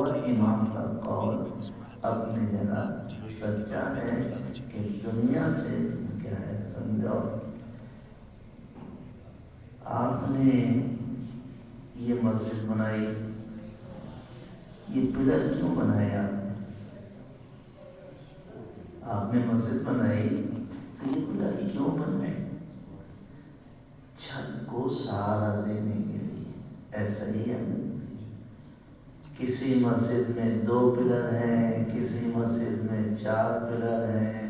ہوا امام کا قول اپنی جگہ سچا ہے کہ دنیا سے کیا ہے سمجھو. آپ نے یہ مسجد بنائی، یہ پلر کیوں بنایا؟ آپ نے مسجد بنائی تو یہ پلر کیوں بنائے؟ چھت کو سہارا دینے کے لیے. ایسا ہی ہے، کسی مسجد میں 2 پلر ہیں، کسی مسجد میں 4 پلر ہیں.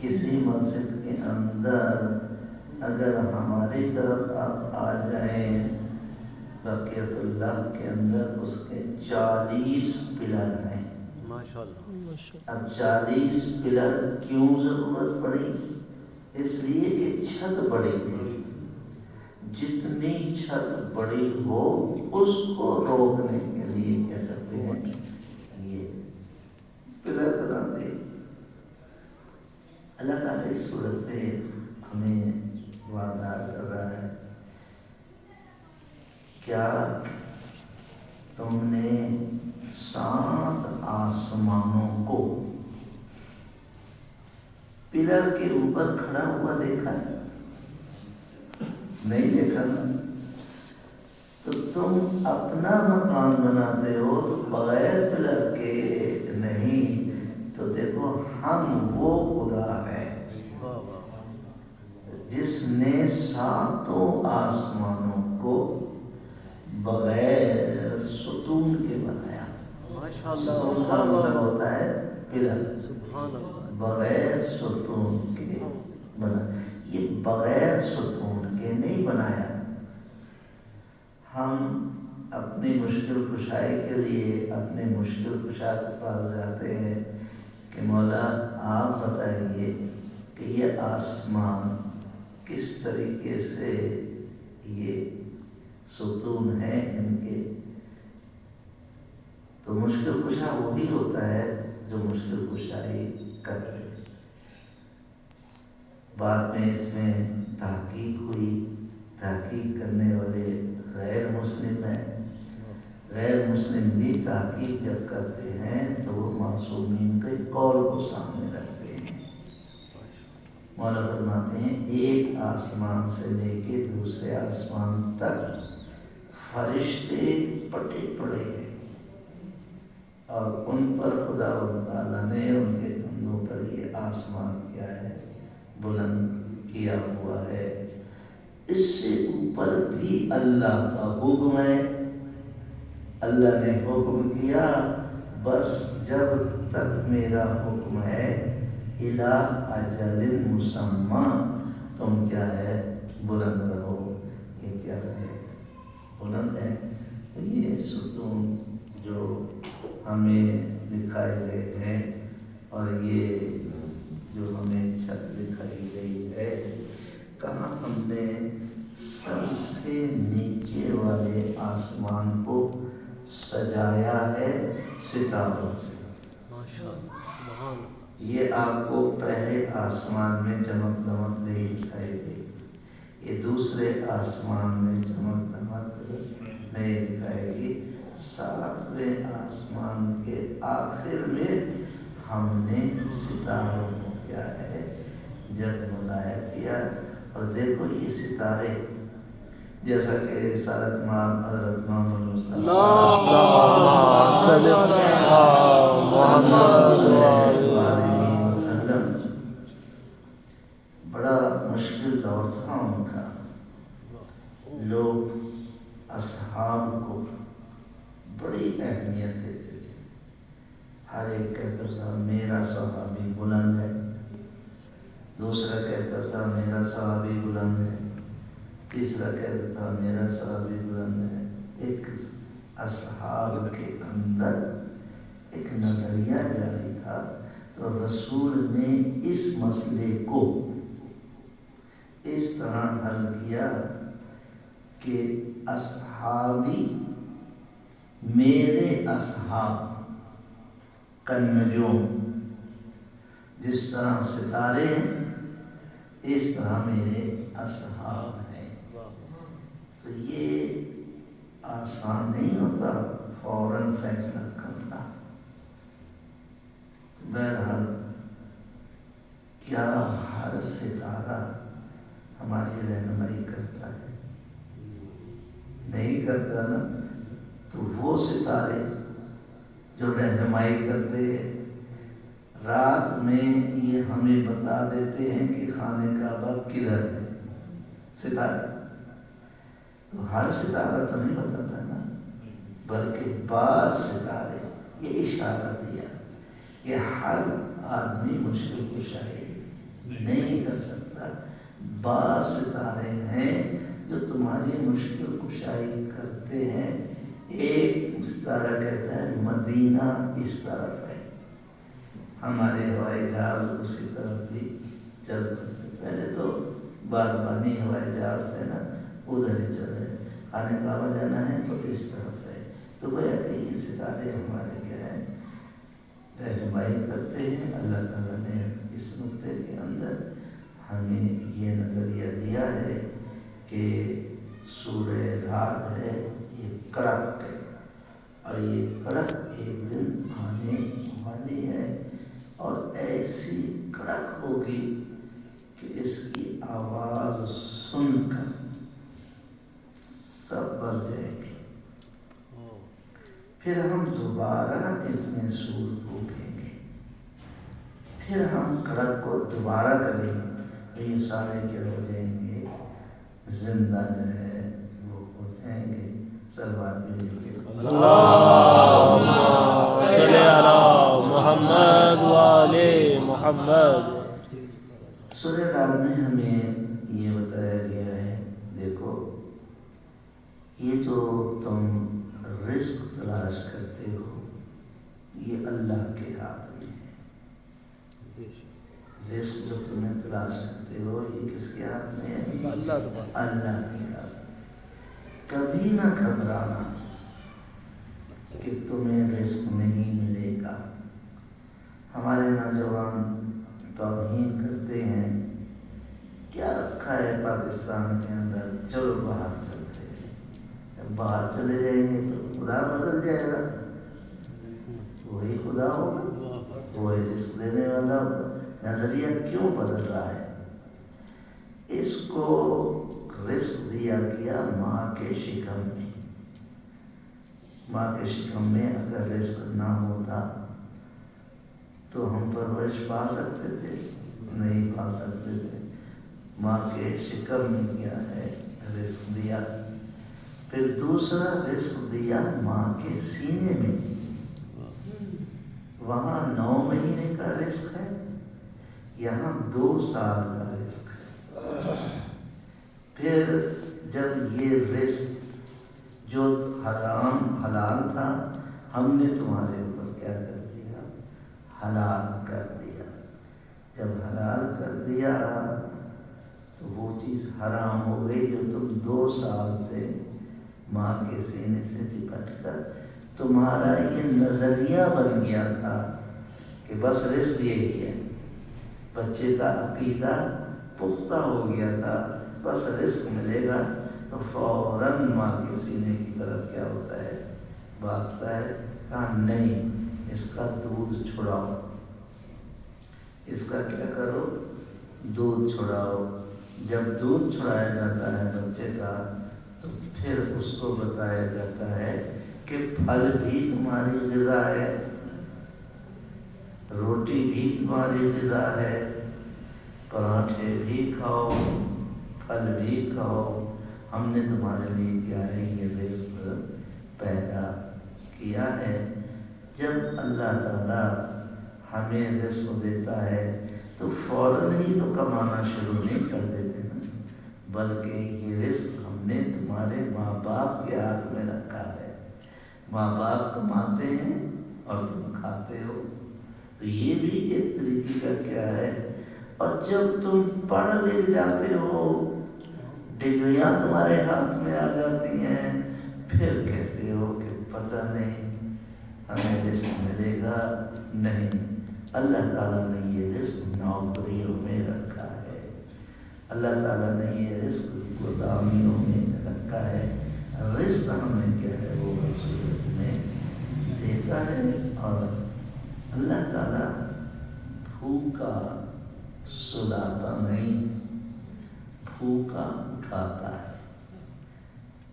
کسی مسجد کے اندر اگر ہماری طرف آپ آ جائیں بقیت اللہ کے اندر اس کے 40 پلر ہیں. اب 40 پلر کیوں ضرورت پڑی؟ اس لیے کہ چھت بڑی تھی. جتنی چھت بڑی ہو اس کو روکنے کے لیے کیا کرتے ہیں، یہ پلر بناتے ہیں. اللہ تعالیٰ اس صورت پہ ہمیں وعدہ کر رہا ہے، کیا تم نے 7 آسمانوں کو پلر کے اوپر کھڑا ہوا دیکھا ہے؟ نہیں دیکھا نا. تو تم اپنا مکان بناتے ہو تو بغیر پلر کے نہیں. تو دیکھو ہم وہ خدا ہے جس نے 7 آسمانوں کو بغیر ستون کے بنایا. ستون کا مطلب ہوتا ہے پلر. بغیر ستون کے بنا. یہ بغیر ستون کے نہیں بنایا. ہم اپنی مشکل کشائی کے لیے اپنے مشکل کشا کے پاس جاتے ہیں کہ مولا آپ بتائیے کہ یہ آسمان کس طریقے سے یہ ستون ہے ان کے. تو مشکل کشا وہی ہوتا ہے جو مشکل کشائی کر رہے. بعد میں اس میں تحقیق ہوئی. تحقیق کرنے والے غیر مسلم ہیں. غیر مسلم بھی تحقیق جب کرتے ہیں تو وہ معصومین کے قول کو سامنے رکھتے ہیں. مولا فرماتے ہیں ایک آسمان سے لے کے دوسرے آسمان تک فرشتے پٹے پڑے ہیں اور ان پر خدا تعالیٰ نے ان کے کندھوں پر یہ آسمان کیا ہے بلند کیا ہوا ہے. اس سے اوپر بھی اللہ کا حکم ہے. اللہ نے حکم کیا بس جب تک میرا حکم ہے الی اجل مسمى تم کیا ہے بلند رہو. یہ کیا ہے بلند ہے. یہ ستون جو ہمیں دکھائے گئے ہیں اور یہ جو ہمیں چھت دکھائی گئی ہے، کہاں ہم نے سب سے نیچے والے آسمان کو سجایا ہے ستاروں سے. یہ آپ کو پہلے آسمان میں چمک دمک نہیں دکھائی دے گی. یہ دوسرے آسمان میں چمک دمک نہیں دکھائے گی. 7ویں آسمان کے آخر میں ہم نے ستاروں کو کیا ہے جگمگایا کیا. اور دیکھو یہ ستارے جیسا کہ رسالت مآب حضرت محمد مصطفیٰ صلی اللہ علیہ وسلم، بڑا مشکل دور تھا ان کا. لوگ اصحاب کو بڑی اہمیت دیتے تھے. ہر ایک کہتا تھا میرا صحابی بلند ہے، دوسرا کہتا تھا میرا صحابی بلند ہے، تیسرا کہتا تھا میرا صحابی بلند ہے. ایک اصحاب کے اندر ایک نظریہ جاری تھا. تو رسول نے اس مسئلے کو اس طرح حل کیا کہ اصحابی میرے اصحاب کالنجوم، جس طرح ستارے ہیں اس طرح میرے اصحاب ہیں. تو یہ آسان نہیں ہوتا فوراً فیصلہ کرنا. بہرحال کیا ہر ستارہ ہماری رہنمائی کرتا ہے؟ نہیں کرتا نا. تو وہ ستارے جو رہنمائی کرتے ہیں رات میں یہ ہمیں بتا دیتے ہیں کہ خانہ کعبہ کدھر ہے. ستارے تو ہر ستارہ تو نہیں بتاتا نا، بلکہ بعض ستارے یہ اشارہ دیا کہ ہر آدمی مشکل کشائی نہیں کر سکتا. بعض ستارے ہیں جو تمہاری مشکل کشائی کرتے ہیں. ایک ستارہ کہتا ہے مدینہ اس طرف ہے، ہمارے ہوائی جہاز اسی طرف بھی چل پڑتے. پہلے تو بادبانی ہوائی جہاز تھے نا، ادھر ہی چل رہے. خانہ کعبہ جانا ہے تو اس طرف ہے. تو گویا کہ یہ ستارے ہمارے کیا ہے، رہنمائی کرتے ہیں. اللہ تعالیٰ نے اس نقطے کے اندر ہمیں یہ نظریہ دیا ہے کہ سورہ رات ہے یہ کڑک ہے، اور یہ کڑک ایک دن آنے والی ہے، اور ایسی کڑک ہوگی کہ اس کی آواز سن کر سب بر جائے گی. پھر ہم دوبارہ اس میں سور پھونکیں گے، پھر ہم کڑک کو دوبارہ کریں گے. یہ سارے کیا ہو جائیں گے، زندہ جو ہے وہ ہو جائیں گے. سلوات بھیجیں اللہم صلی علی محمد و آل محمد. سورہ رات میں ہمیں یہ بتایا گیا ہے، دیکھو یہ جو تم رزق تلاش کرتے ہو یہ اللہ کے ہاتھ میں ہے. رزق جو تمہیں تلاش کرتے ہو یہ کس کے ہاتھ میں ہے؟ اللہ کے ہاتھ. کبھی نہ گھبرانا کہ تمہیں رزق نہیں ملے گا. ہمارے نوجوان توہین کرتے ہیں، کیا رکھا ہے پاکستان کے اندر، چلو باہر چلتے ہیں. جب باہر چلے جائیں گے تو خدا بدل جائے گا، وہی خدا ہوگا، وہی رزق دینے والا ہوگا. نظریہ کیوں بدل رہا ہے؟ اس کو رزق دیا گیا ماں کے شکم میں. ماں کے شکم میں اگر رزق نہ ہوتا تو ہم پرورش پا سکتے تھے؟ نہیں پا سکتے تھے. ماں کے شکم میں کیا ہے، رزق دیا. پھر دوسرا رزق دیا ماں کے سینے میں، وہاں 9 مہینے کا رزق ہے، یہاں 2 سال کا رزق ہے. پھر جب یہ رزق جو حرام حلال تھا ہم نے تمہارے اوپر کیا کر دیا، حلال کر دیا. جب حلال کر دیا تو وہ چیز حرام ہو گئی جو تم 2 سال سے ماں کے سینے سے چپٹ کر تمہارا یہ نظریہ بن گیا تھا کہ بس رزق یہی ہے. بچے کا عقیدہ پختہ ہو گیا تھا، بس رزق ملے گا تو فوراً ماں کے سینے کی طرف کیا ہوتا ہے، بھاگتا ہے. کہا نہیں، اس کا دودھ چھڑاؤ، اس کا کیا کرو، دودھ چھڑاؤ. جب دودھ چھڑایا جاتا ہے بچے کا تو پھر اس کو بتایا جاتا ہے کہ پھل بھی تمہاری غذا ہے، روٹی بھی تمہاری غذا ہے، پراٹھے بھی کھاؤ، پھل بھی کھاؤ. ہم نے تمہارے لیے کیا ہے، یہ رزق پیدا کیا ہے. جب اللہ تعالیٰ ہمیں رزق دیتا ہے تو فوراً ہی تو کمانا شروع نہیں کر دیتے نا، بلکہ یہ رزق ہم نے تمہارے ماں باپ کے ہاتھ میں رکھا ہے. ماں باپ کماتے ہیں اور تم کھاتے ہو، تو یہ بھی ایک طریقے کا کیا ہے. اور جب تم پڑھ لکھ جاتے ہو، ڈگریاں تمہارے ہاتھ میں آ جاتی ہیں، پھر کہتے ہو کہ پتہ نہیں ہمیں رزق ملے گا. نہیں، اللہ تعالیٰ نے یہ رزق نوکریوں میں رکھا ہے، اللہ تعالیٰ نے یہ رزق غلامیوں میں رکھا ہے. رزق ہمیں کیا ہے وہ صورت میں دیتا ہے. اور اللہ تعالیٰ بھوکا سلاتا نہیں، بھوکا اٹھاتا ہے۔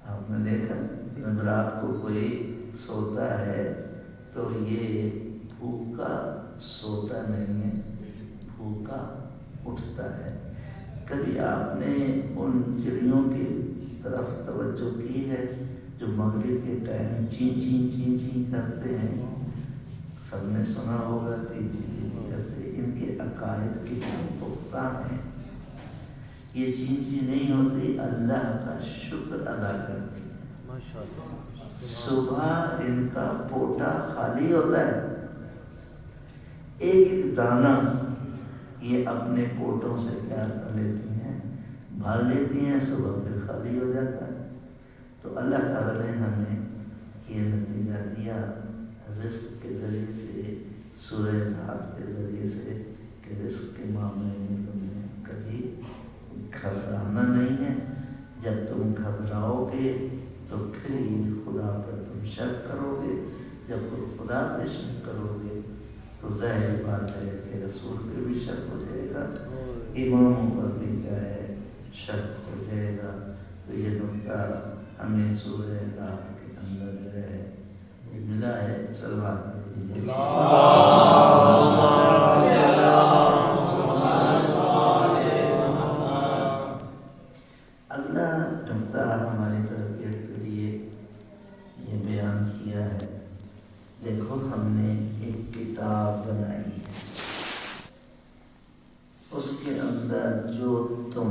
آپ نے دیکھا جب رات کو کوئی سوتا ہے تو یہ بھوکا سوتا نہیں ہے، بھوکا اٹھتا ہے۔ کبھی آپ نے ان چڑیوں کی طرف توجہ کی ہے جو مغرب کے ٹائم چین چین چین چین کرتے ہیں؟ سب نے سنا ہوگا چین چین چین کرتے۔ ان کے عقائد کتنے پختہ ہیں۔ یہ چین چین نہیں ہوتی، اللہ کا شکر ادا کرتی ہے۔ صبح ان کا پوٹا خالی ہوتا ہے، ایک ایک دانہ یہ اپنے پوٹوں سے کیا کر لیتی ہیں، بھر لیتی ہیں، صبح پھر خالی ہو جاتا ہے۔ تو اللہ تعالیٰ نے ہمیں یہ نتیجہ دیا رزق کے ذریعے سے، سورہ رات کے ذریعے سے، کہ رزق کے معاملے میں تمہیں کبھی گھبرانا نہیں ہے۔ جب تم گھبراؤ گے تو پھر ہی خدا پر تم شک کرو گے۔ جب تم خدا پر شک کرو گے تو ظاہر بات ہے کہ رسول پہ بھی شک ہو جائے گا، اماموں پر بھی کیا ہے شک ہو جائے گا۔ تو یہ نقطہ ہمیں سورہ رات کے اندر جو ہے ملا ہے۔ صلوات بھیجیے۔ اگلا نقطہ ہماری تربیت کے لیے یہ بیان کیا ہے۔ دیکھو ہم نے ایک کتاب بنائی ہے، اس کے اندر جو تم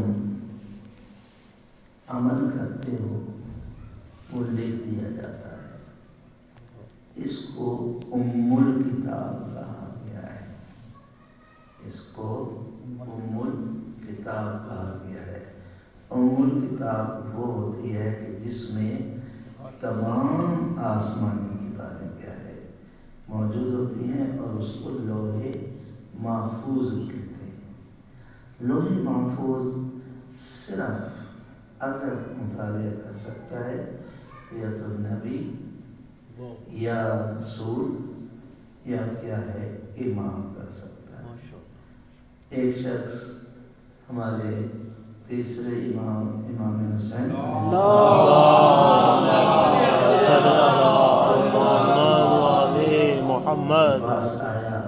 عمل کرتے ہو وہ لکھ دیا جاتا ہے۔ اس کو الکتاب کہا گیا ہے، اس کو الکتاب کہا گیا ہے۔ الکتاب وہ ہوتی ہے کہ جس میں تمام آسمانی کتابیں کیا ہے موجود ہوتی ہیں، اور اس کو لوح محفوظ کہتے ہیں۔ لوح محفوظ صرف اگر مطالعہ کر سکتا ہے یا تو نبی یا رسول یا کیا ہے امام کر سکتا ہے۔ ایک شخص ہمارے تیسرے امام حسین محمد پاس آیا،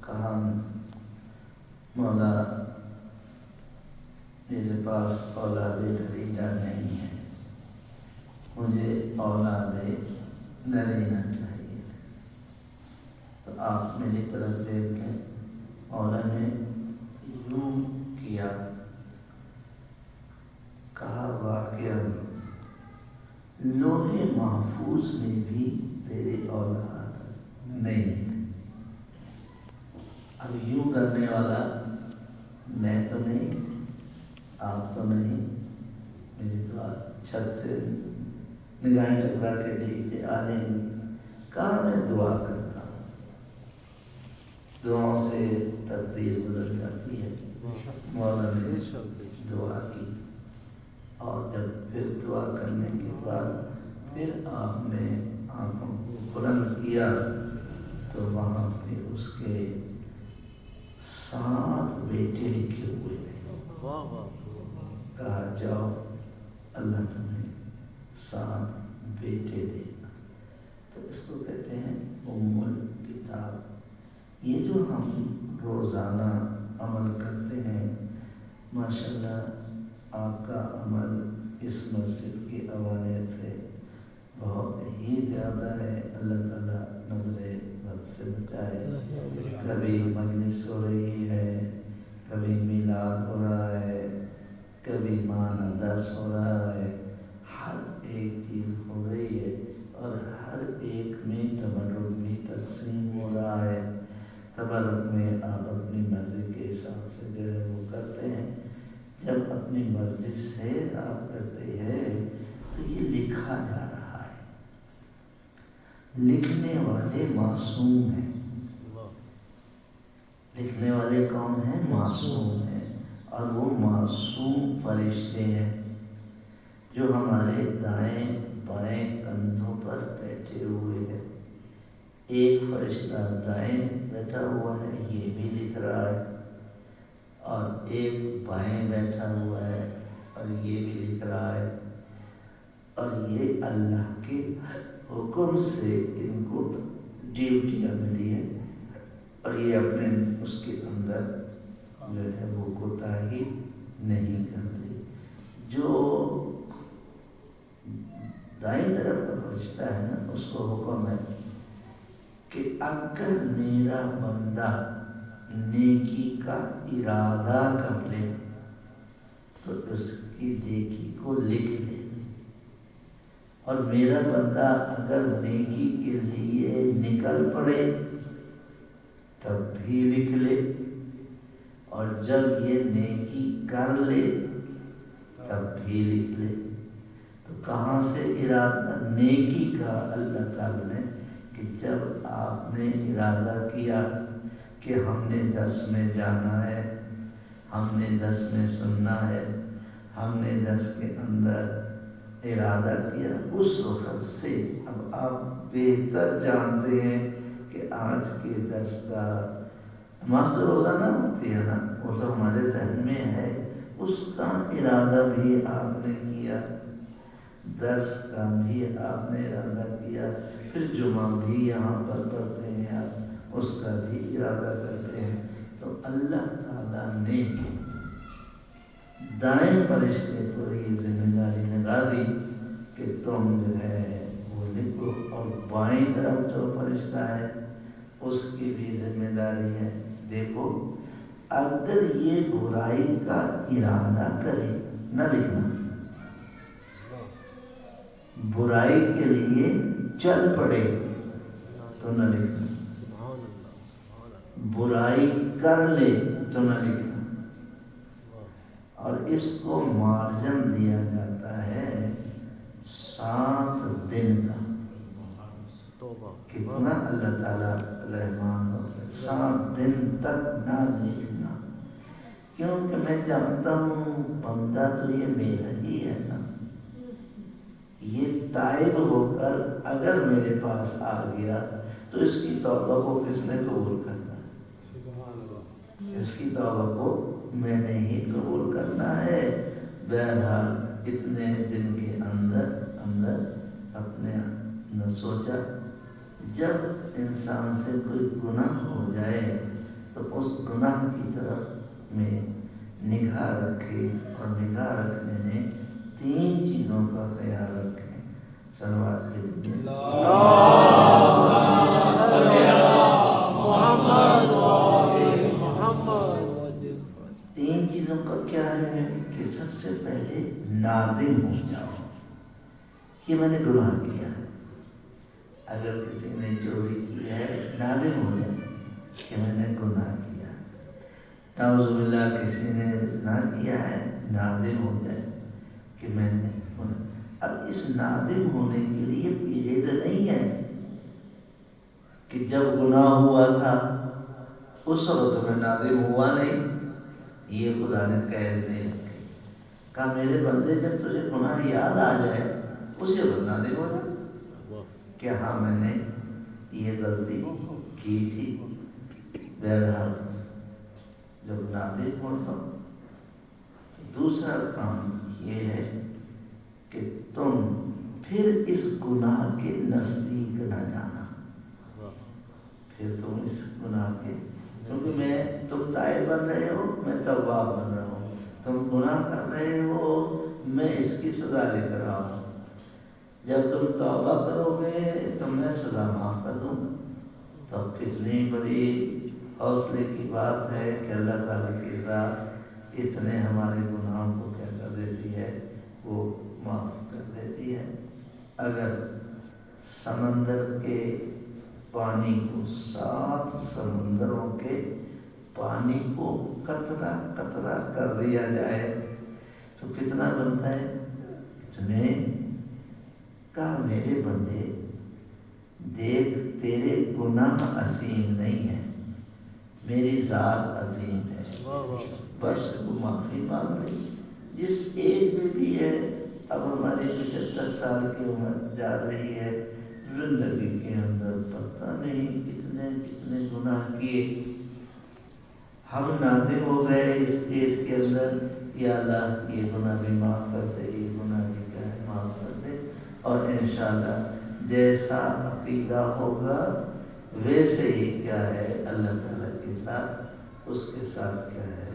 کہا مولا میرے پاس اولاد نرینہ نہیں ہے، مجھے اولاد نرینہ چاہیے۔ تو آپ میری طرف دیکھ لیں۔ مولا نے یوں کیا، کہا واقعہ لوح محفوظ میں بھی تیری اولاد نہیں ہے۔ اب یوں کرنے والا میں تو نہیں، آپ تو نہیں، میری تو چھت سے نگاہیں ٹکرا کے نیچے آ رہی ہیں۔ کہاں میں دعا کرتا ہوں، دعاؤں سے تقدیر بدل جاتی ہے۔ مولا نے دعا کی، اور جب پھر دعا کرنے کے بعد پھر آپ نے آنکھوں کو بلند کیا تو وہاں پہ اس کے 7 بیٹے لکھے ہوئے تھے۔ کہا جاؤ اللہ تمہیں 7 بیٹے دے گا۔ تو اس کو کہتے ہیں الکتاب۔ یہ جو ہم روزانہ عمل کرتے ہیں، ماشاءاللہ آپ کا عمل اس مسجد کے حوالے سے بہت ہی زیادہ ہے۔ اللہ تعالیٰ نظر بد سے بچائے۔ کبھی مجلس ہو رہی ہے، کبھی میلاد ہو رہا ہے، کبھی معنی درس ہو رہا ہے، ہر ایک چیز ہو رہی ہے، اور ہر ایک میں تبرک بھی تقسیم ہو رہا ہے۔ تبرک میں آپ اپنی مرضی کے حساب سے جو ہے وہ کرتے ہیں۔ جب اپنی مرضی سے آپ کرتے ہیں تو یہ لکھا جا رہا ہے۔ لکھنے والے معصوم ہیں۔ لکھنے والے کون ہیں؟ معصوم ہیں، اور وہ معصوم فرشتے ہیں جو ہمارے دائیں بائیں کندھوں پر بیٹھے ہوئے ہیں۔ ایک فرشتہ دائیں بیٹھا ہوا ہے، یہ بھی لکھ رہا ہے، اور ایک بائیں بیٹھا ہوا ہے اور یہ بھی لکھ رہا ہے، اور یہ اللہ کے حکم سے ان کو ڈیوٹیاں ملی ہیں، اور یہ اپنے اس کے اندر جو ہے وہ کوتاہی نہیں کرتے۔ جو دائیں طرف کا فرشتہ ہے نا، اس کو حکم ہے کہ اگر میرا بندہ نیکی کا ارادہ کر لے تو اس کی نیکی کو لکھ لے، اور میرا بندہ اگر نیکی کے لیے نکل پڑے تب بھی لکھ لے، اور جب یہ نیکی کر لے تب بھی لکھ لے۔ تو کہاں سے ارادہ نیکی کا؟ اللہ تعالیٰ نے کہ جب آپ نے ارادہ کیا کہ ہم نے درس میں جانا ہے، ہم نے درس میں سننا ہے، ہم نے درس کے اندر ارادہ کیا، اس وقت سے اب آپ بہتر جانتے ہیں کہ آج کے درس کا نماز تو روزانہ ہوتی ہے نا، وہ تو ہمارے ذہن میں ہے، اس کا ارادہ بھی آپ نے کیا، درس کا بھی آپ نے ارادہ کیا، پھر جمعہ بھی یہاں پر پڑھتے ہیں آپ، اس کا بھی ارادہ کرتے ہیں۔ تو اللہ تعالیٰ نے دائیں فرشتے کو یہ ذمہ داری لگا دی کہ تم جو ہے وہ لکھو، اور بائیں طرف جو فرشتہ ہے اس کی بھی ذمہ داری ہے۔ دیکھو اگر یہ برائی کا ارادہ کرے نہ لکھنا، برائی کے لیے چل پڑے تو نہ لکھنا، برائی کر لے تو نہ لکھنا، اور اس کو مارجن دیا جاتا ہے 7 دن کا۔ کتنا اللہ تعالیٰ رحمان ہو، 7 دن تک نہ لکھنا، کیونکہ میں جانتا ہوں بندہ تو یہ میرا ہی ہے نا، یہ تائب ہو کر اگر میرے پاس آ گیا تو اس کی توبہ کو کس نے قبول کرنا ہے؟ اس کی توبہ کو میں نے ہی قبول کرنا ہے۔ بہرحال اتنے دن کے اندر اپنے نے سوچا جب انسان سے کوئی گناہ ہو جائے تو اس گناہ کی طرف میں نگاہ رکھے، اور نگاہ رکھنے میں 3 چیزوں کا خیال رکھیں۔ صلوات پڑھیں۔ تین چیزوں کا کیا ہے کہ سب سے پہلے نادم ہو جاؤ کہ میں نے گناہ کیا ہے۔ اگر کسی نے چوری کی ہے نادم ہو جائے کہ میں نے گناہ کیا ہے، نعوذ باللہ کسی نے زنا کیا ہے نادم ہو جائے کہ میں نے گناہ۔ اب اس نادم ہونے کے لیے پیریڈ نہیں ہے کہ جب گناہ ہوا تھا اس وقت میں نادم ہوا نہیں، یہ خدا نے قید نہیں رکھی۔ کہا میرے بندے جب تجھے گناہ یاد آ جائے اسی وقت نادم ہو جائے کہ ہاں میں نے یہ غلطی کی تھی۔ بہرحال جب نادم ہوتا، دوسرا کام یہ ہے کہ تم پھر اس گناہ کے نزدیک نہ جانا، پھر تم اس گناہ کے، کیونکہ تم تائب بن رہے ہو، میں تواب بن رہا ہوں، تم گناہ کر رہے ہو، میں اس کی سزا لے کر رہا ہوں، جب تم توبہ کرو گے تو میں سزا معاف کر دوں گا۔ تو کتنی بڑی حوصلے کی بات ہے کہ اللہ تعالیٰ کی ذات اتنے ہمارے گناہوں کو کیا کر دیتی ہے، وہ معاف کر دیتی ہے۔ اگر سمندر کے پانی کو 7 سمندروں کے پانی کو قطرہ قطرہ کر دیا جائے تو کتنا بنتا ہے؟ اتنے۔ کہا میرے بندے دیکھ تیرے گناہ عظیم نہیں ہیں، میری ذات عظیم ہے، بس تو معافی مانگ لے۔ جس ایج میں بھی ہے، اب ہماری 75 سال کی عمر جا رہی ہے، زندگی کے اندر پتہ نہیں گناہ کیے، ہم نادم ہو گئے اس ایج کے اندر، یا اللہ یہ گناہ بھی معاف کر دے، یہ گناہ بھی کیا ہے معاف کر دے، اور انشاءاللہ جیسا عقیدہ ہوگا ویسے ہی کیا ہے اللہ تعالیٰ کے ساتھ، اس کے ساتھ کیا ہے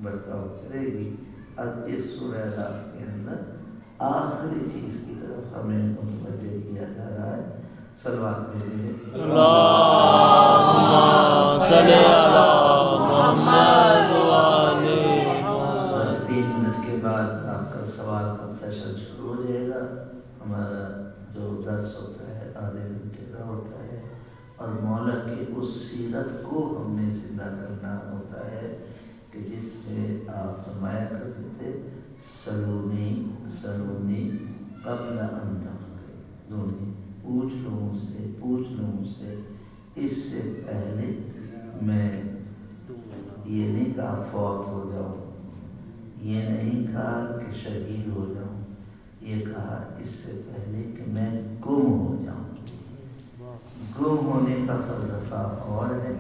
برتاؤ کرے گی۔ اب اس سورہ اعراف کے اندر آخری چیز کی طرف ہمیں متوجہ کیا جا رہا ہے۔ صلوات بھیجیے۔ اللہم صلی علی محمد وآلِ محمد۔ بس 3 منٹ کے بعد آپ کا سوال کا سیشن شروع ہو جائے گا۔ ہمارا جو درس ہوتا ہے آدھے گھنٹے کا ہوتا ہے، اور مولا کی اس سیرت کو ہم نے زندہ کرنا ہوتا ہے کہ جس میں آپ فرمایا کرتے تھے سلونی سلونی قبل ان تمضوا، پوچھ لو مجھ سے، پوچھ لو مجھ سے اس سے پہلے میں یہ نہیں کہا فوت ہو جاؤں، یہ نہیں کہا کہ شہید ہو جاؤں، یہ کہا اس سے پہلے کہ میں گم ہو جاؤں۔ گم ہونے کا فلسفہ اور ہے۔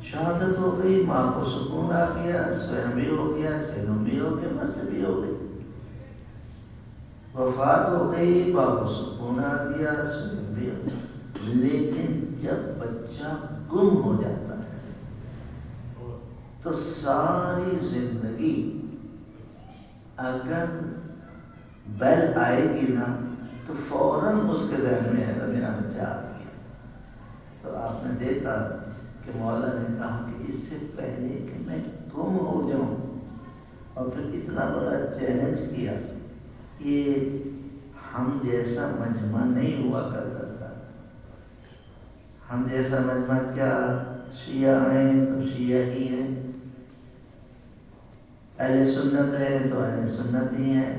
شہادت ہو گئی، ماں کو سکون آ گیا، سویم بھی ہو گیا، سینم بھی ہو گیا، مرض بھی ہو گئی۔ وفات ہو گئی، ماں کو سکون آ گیا، سویم بھی ہو گیا۔ لیکن جب بچہ گم ہو جاتا ہے تو ساری زندگی اگر بیل آئے گی نا تو فوراً اس کے ذہن میں ہے میرا بچہ آ گیا۔ تو آپ نے دیکھا کہ مولا نے کہا کہ اس سے پہلے کہ میں گم ہو جاؤں، اور پھر اتنا بڑا چیلنج کیا۔ یہ ہم جیسا مجمع نہیں ہوا کرتا تھا۔ ہم جیسا مجمع کیا؟ شیعہ ہیں تو شیعہ ہی ہیں، اہل سنت ہے تو اہل سنت ہی ہیں،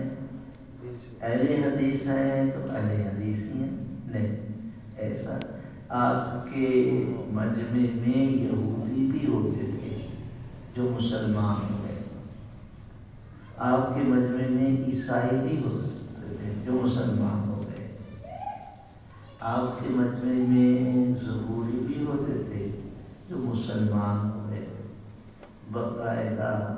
اہل حدیث ہیں تو اہل حدیث ہی ہیں۔ نہیں، ایسا آپ کے مجمع میں یہودی بھی ہوتے تھے جو مسلمان ہوئے، آپ کے مجمع میں عیسائی بھی ہوتے تھے جو مسلمان ہو گئے، آپ کے مجمع میں ظہوری بھی ہوتے تھے جو مسلمان ہوئے۔ باقاعدہ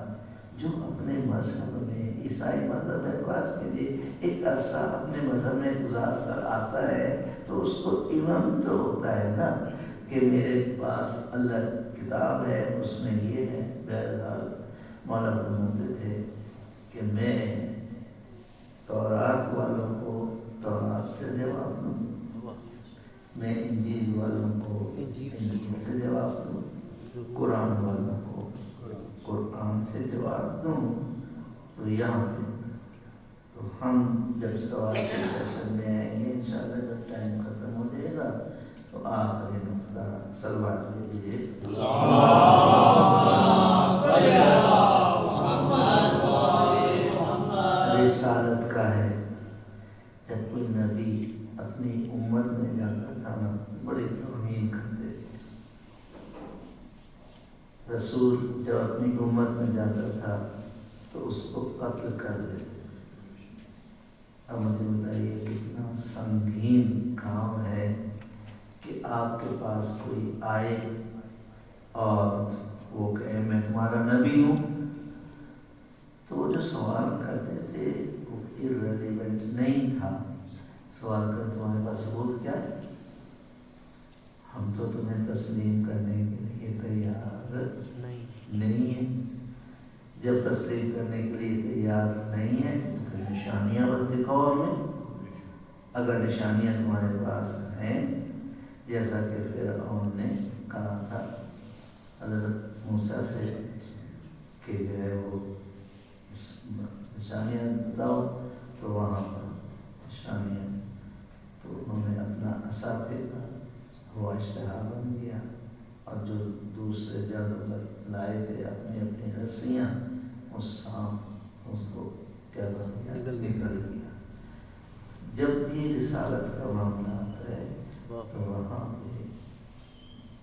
جو اپنے مذہب میں، عیسائی مذہب میں بات کیجیے، ایک عرصہ اپنے مذہب میں گزار کر آتا ہے تو اس کو علم تو ہوتا ہے نا کہ میرے پاس اللہ کتاب ہے، اس میں یہ ہے۔ بہرحال مولا فرماتے تھے کہ میں تورات والوں کو تورات سے جواب دوں، میں انجیل والوں کو انجیل سے جواب دوں، قرآن والوں کو قرآن سے جواب دوں۔ تو یہاں پہ تو ہم جب سوال کے سیشن میں آئیں گے انشاءاللہ، جب ٹائم ختم ہو جائے گا تو آخری نقطہ صلوات میں دیجیے۔ رسالت کا ہے۔ جب کوئی نبی اپنی امت میں جاتا تھا نا، بڑی توہین کرتے تھے۔ رسول جب اپنی امت میں جاتا تھا تو اس کو قتل کر دیتے تھے۔ اب مجھے بتائیے کتنا سنگین کام ہے کہ آپ کے پاس کوئی آئے اور وہ کہے میں تمہارا نبی ہوں، تو وہ جو سوال کرتے تھے وہ irrelevant نہیں تھا۔ سوال کر تمہارے پاس ثبوت کیا ہے؟ ہم تو تمہیں تسلیم کرنے کے لیے تیار نہیں ہے۔ جب تسلیم کرنے کے لیے تیار نہیں ہے تو پھر نشانیاں بس دکھاؤ ہمیں۔ اگر نشانیاں تمہارے پاس ہیں، جیسا کہ فرعون نے کہا تھا حضرت موسیٰ سے کہ جو ہے وہ نشانیاں بتاؤ، تو وہاں پر نشانیاں، تو انہوں نے اپنا عصا پھینکا، وہ اشتہا بن گیا، اور جو دوسرے جانور لائے تھے اپنی اپنی رسیاں، اس سانپ اس کو کیا بن گیا؟ نکل گیا۔ جب بھی رسالت کا معاملہ آتا ہے تو وہاں پہ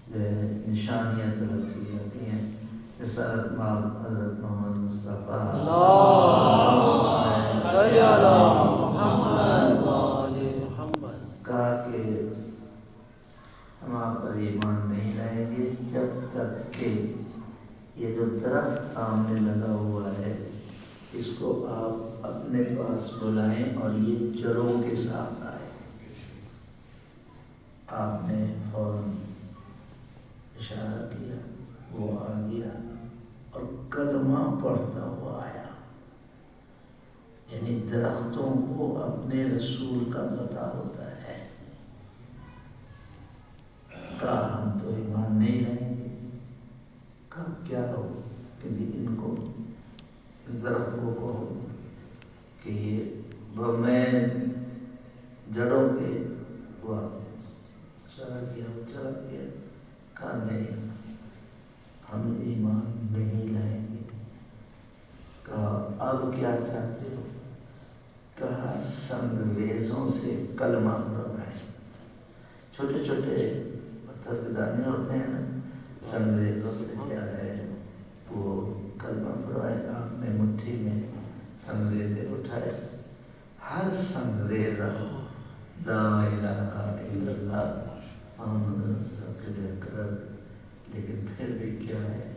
جو ہے نشانیاں طلب کی جاتی ہیں۔ رسالت مآب حضرت محمد مصطفیٰ کہا کہ ہم آپ پر ایمان نہیں لائیں گے کے یہ جو درخت سامنے لگا ہوا ہے اس کو آپ اپنے پاس بلائیں اور یہ جڑوں کے ساتھ آئے۔ آپ نے فوراً اشارہ کیا، وہ آ گیا اور کلمہ پڑھتا ہوا آیا۔ یعنی درختوں کو اپنے رسول کا پتہ ہوتا ہے۔ کہا ہم تو ایمان نہیں لائیں گے۔ کہا کیا ہو کہ ان کو اس درخت کو کہو کہ یہ میں جڑوں کے ہوا اشارہ کیا، وہ چلا گیا۔ کہا نہیں ہم ایمان نہیں لائیں گے۔ کہا اب کیا چاہتے ہو؟ کہا سنگریزوں سے کلمہ پڑھائیں۔ چھوٹے چھوٹے پتھر کے دانے ہوتے ہیں نا، سنگریزوں سے کیا ہے وہ کلمہ پڑھائے۔ آپ نے مٹھی میں سنگریزے اٹھائے، ہر سنگریزہ لا الہ الا اللہ محمد رسول اکرم، لیکن پھر بھی کیا ہے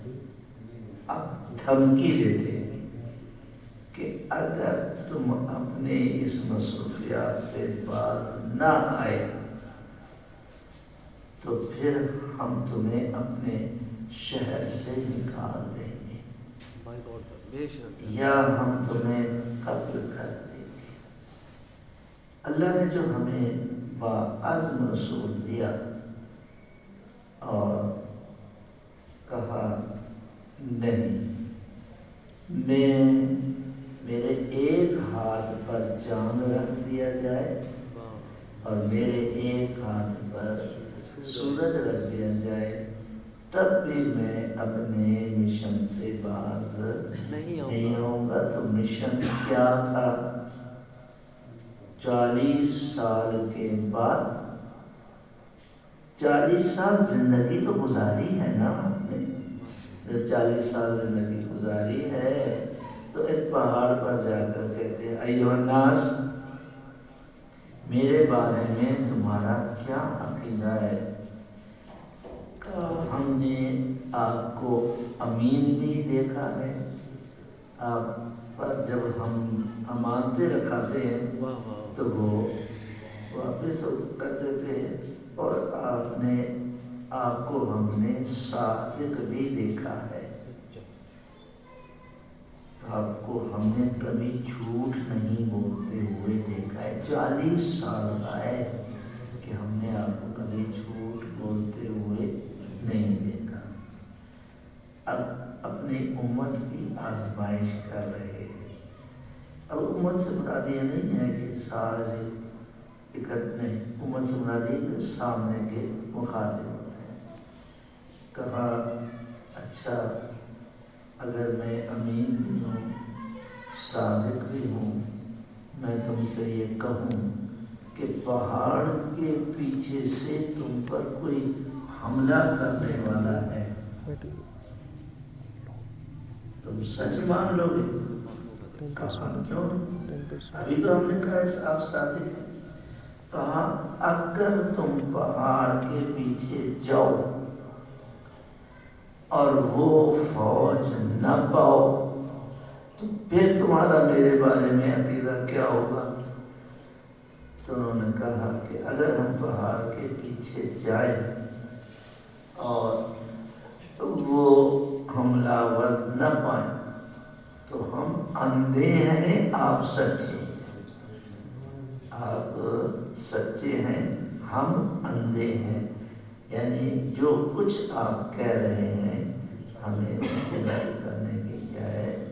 اب دھمکی دیتے ہیں کہ اگر تم اپنے اس مصروفیات سے باز نہ آئے تو پھر ہم تمہیں اپنے شہر سے نکال دیں گے یا ہم تمہیں قتل کر دیں گے۔ اللہ نے جو ہمیں باعزم رسول دیا اور کہا نہیں، میرے ایک ہاتھ پر چاند رکھ دیا جائے اور میرے ایک ہاتھ پر سورج رکھ دیا جائے تب بھی میں اپنے مشن سے باز نہیں آؤں گا۔ تو مشن کیا تھا؟ 40 سال کے بعد 40 سال زندگی تو گزاری ہے نا آپ نے۔ جب 40 سال زندگی گزاری ہے تو ایک پہاڑ پر جا کر کہتے ہیں ایھا الناس، میرے بارے میں تمہارا کیا عقیدہ ہے؟ ہم نے آپ کو امین بھی دیکھا ہے، آپ پر جب ہم امانتیں رکھاتے ہیں تو وہ واپس کر دیتے ہیں، اور آپ کو ہم نے صادق بھی دیکھا ہے، تو آپ کو ہم نے کبھی جھوٹ نہیں بولتے ہوئے دیکھا ہے۔ 40 سال آئے کہ ہم نے آپ کو کبھی جھوٹ بولتے ہوئے نہیں دیکھا۔ اب اپنی امت کی آزمائش کر رہے ہیں۔ اب امت سے مراد یہ نہیں ہے کہ سارے اکٹھے، امت سے مراد یہ کہ سامنے کے مخاطب ہوتے ہیں۔ کہا اچھا اگر میں امین بھی ہوں، صادق بھی ہوں، میں تم سے یہ کہوں کہ پہاڑ کے پیچھے سے تم پر کوئی حملہ کرنے والا ہے، تم سچ مان لو گے؟ کہا کیوں؟ ابھی تو ہم نے کہا آپ صادق ہیں۔ کہا اگر تم پہاڑ کے پیچھے جاؤ اور وہ فوج نہ پاؤ تو پھر تمہارا میرے بارے میں عقیدہ کیا ہوگا؟ تو انہوں نے کہا کہ اگر ہم پہاڑ کے پیچھے جائیں اور وہ حملہ ور نہ پائیں تو ہم اندھے ہیں، آپ سچے ہیں۔ آپ سچے ہیں، ہم اندھے ہیں، یعنی جو کچھ آپ کہہ رہے ہیں ہمیں اس کی رد کرنے کی کیا ہے